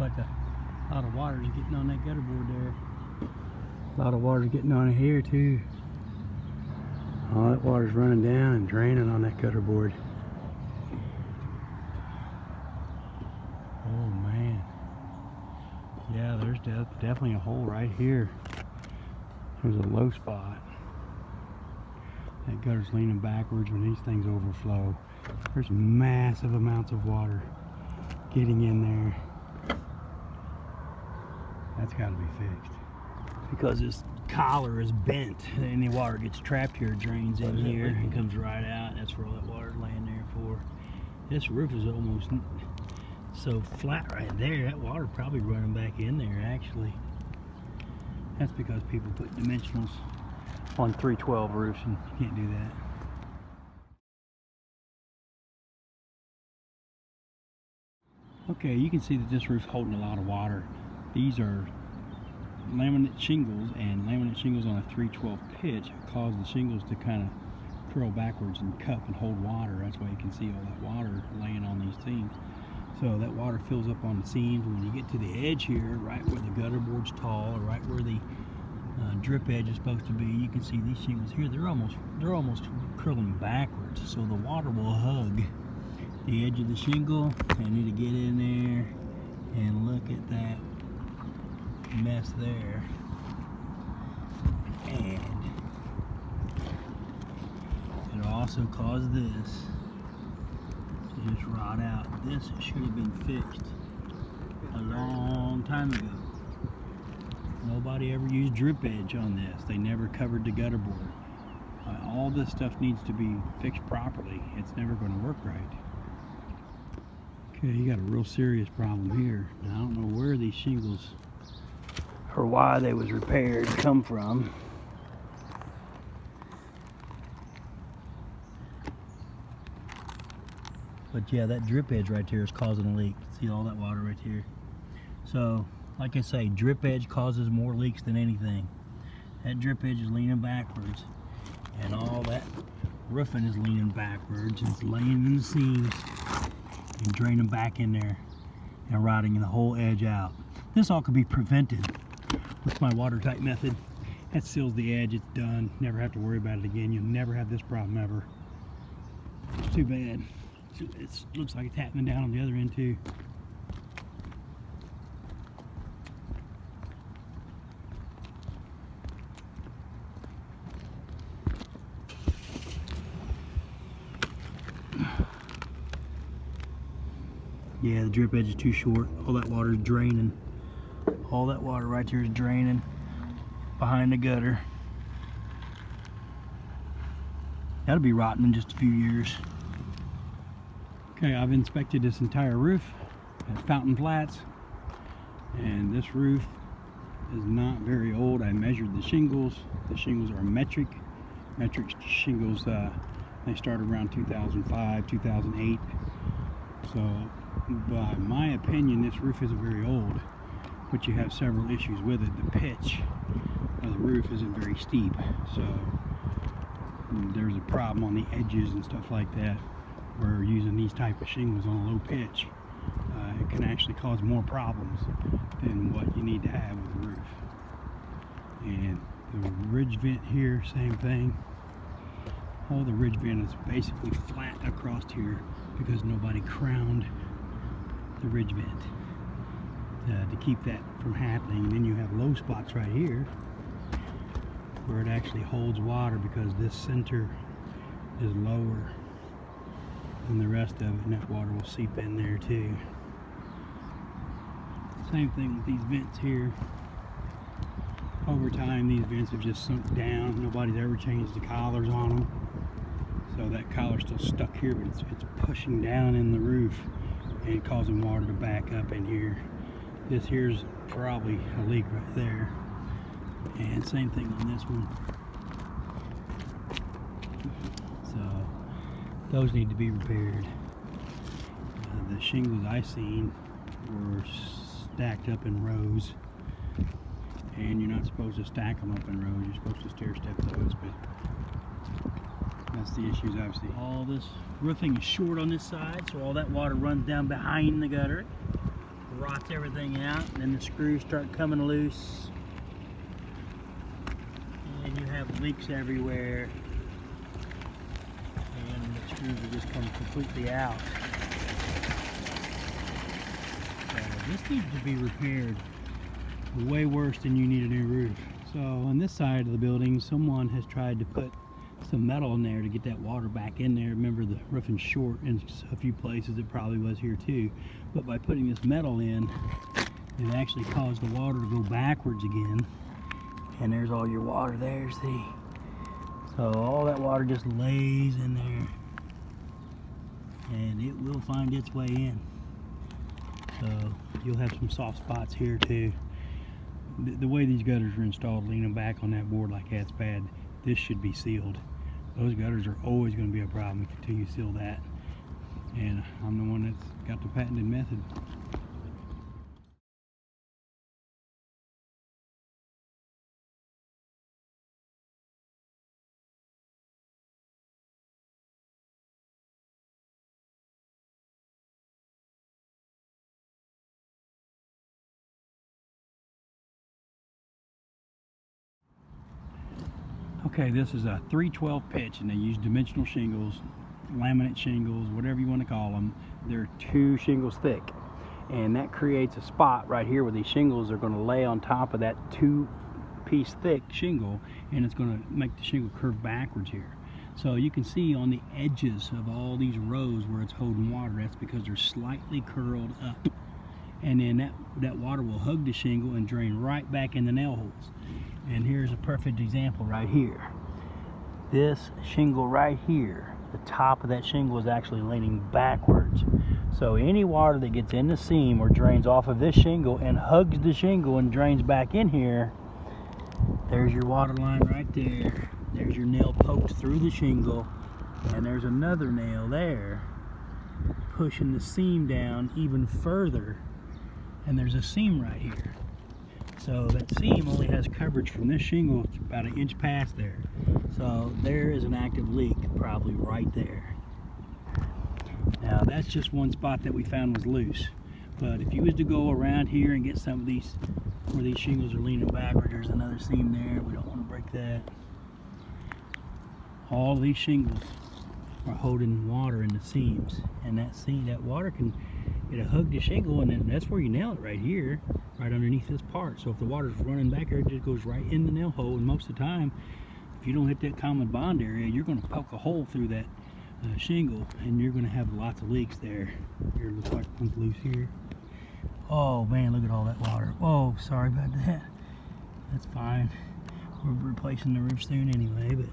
looks like a lot of water is getting on that gutter board there. A lot of water is getting on it here too. All that water's running down and draining on that gutter board. Oh man. Yeah, there's definitely a hole right here. There's a low spot. That gutter's leaning backwards when these things overflow. There's massive amounts of water getting in there. That's got to be fixed. Because this collar is bent. Any water gets trapped here, drains in here and comes right out. That's where all that water's laying there for. This roof is almost so flat right there. That water probably running back in there actually. That's because people put dimensionals on 312 roofs and you can't do that. Okay, you can see that this roof's holding a lot of water. These are laminate shingles, and laminate shingles on a 312 pitch cause the shingles to kind of curl backwards and cup and hold water. That's why you can see all that water laying on these seams. So that water fills up on the seams. When you get to the edge here, right where the gutter board's tall, or right where the drip edge is supposed to be, you can see these shingles here. They're almost curling backwards. So the water will hug the edge of the shingle. I need to get in there and look at that mess there, and it'll also cause this to just rot out. This should have been fixed a long time ago. Nobody ever used drip edge on this. They never covered the gutter board. All this stuff needs to be fixed properly. It's never going to work right. Okay, you got a real serious problem here. Now, I don't know where these shingles or why they was repaired come from. But yeah, that drip edge right here is causing a leak. See all that water right here? So, like I say, drip edge causes more leaks than anything. That drip edge is leaning backwards, and all that roofing is leaning backwards. It's laying in the seams and draining back in there and rotting the whole edge out. This all could be prevented with my watertight method. That seals the edge. It's done. Never have to worry about it again. You'll never have this problem ever. It's too bad. It looks like it's happening down on the other end too. Yeah, the drip edge is too short. All that water is draining. All that water right here is draining behind the gutter. That'll be rotten in just a few years. Okay, I've inspected this entire roof at Fountain Flats, and this roof is not very old. I measured the shingles. The shingles are metric. Metric shingles, they start around 2005, 2008. So, by my opinion, this roof isn't very old, but you have several issues with it. The pitch of the roof isn't very steep, so there's a problem on the edges and stuff like that. Where using these type of shingles on a low pitch, it can actually cause more problems than what you need to have with a roof. And the ridge vent here, same thing. All the ridge vent is basically flat across here because nobody crowned the ridge vent to keep that from happening. And then you have low spots right here where it actually holds water because this center is lower than the rest of it, and that water will seep in there too. Same thing with these vents here. Over time, these vents have just sunk down. Nobody's ever changed the collars on them. So that collar's still stuck here, but it's pushing down in the roof and causing water to back up in here. This here's probably a leak right there. And same thing on this one. So those need to be repaired. The shingles I seen were stacked up in rows, and you're not supposed to stack them up in rows. You're supposed to stair step those, but that's the issues I've seen. All this roofing is short on this side, so all that water runs down behind the gutter. rots everything out, and then the screws start coming loose. And you have leaks everywhere. And the screws will just come completely out. This needs to be repaired way worse than you need a new roof. So on this side of the building, someone has tried to put some metal in there to get that water back in there. Remember, the roofing's short in a few places. It probably was here too. But by putting this metal in, it actually caused the water to go backwards again. And there's all your water there, see? So all that water just lays in there, and it will find its way in. So you'll have some soft spots here too. The way these gutters are installed, leaning back on that board like that's bad. This should be sealed. Those gutters are always going to be a problem until you seal that. And I'm the one that's got the patented method. Okay, this is a 312 pitch, and they use dimensional shingles, laminate shingles, whatever you want to call them. They're 2 shingles thick, and that creates a spot right here where these shingles are going to lay on top of that 2-piece thick shingle, and it's going to make the shingle curve backwards here. So you can see on the edges of all these rows where it's holding water, that's because they're slightly curled up. And then that water will hug the shingle and drain right back in the nail holes. And here's a perfect example right here. This shingle right here, the top of that shingle is actually leaning backwards. So any water that gets in the seam or drains off of this shingle and hugs the shingle and drains back in here, there's your water line right there. There's your nail poked through the shingle, and there's another nail there pushing the seam down even further. And there's a seam right here. So that seam only has coverage from this shingle about 1 inch past there. So there is an active leak probably right there. Now that's just one spot that we found was loose. But if you was to go around here and get some of these, where these shingles are leaning backward, there's another seam there. We don't want to break that. All these shingles are holding water in the seams. And that water can it'll hug the shingle, and then that's where you nail it right here, right underneath this part. So if the water's running back there, it just goes right in the nail hole. And most of the time, if you don't hit that common bond area, you're going to poke a hole through that shingle, and you're going to have lots of leaks there. Here, looks like one's loose here. Oh man, look at all that water. Oh, sorry about that. That's fine. We're replacing the roof soon anyway, but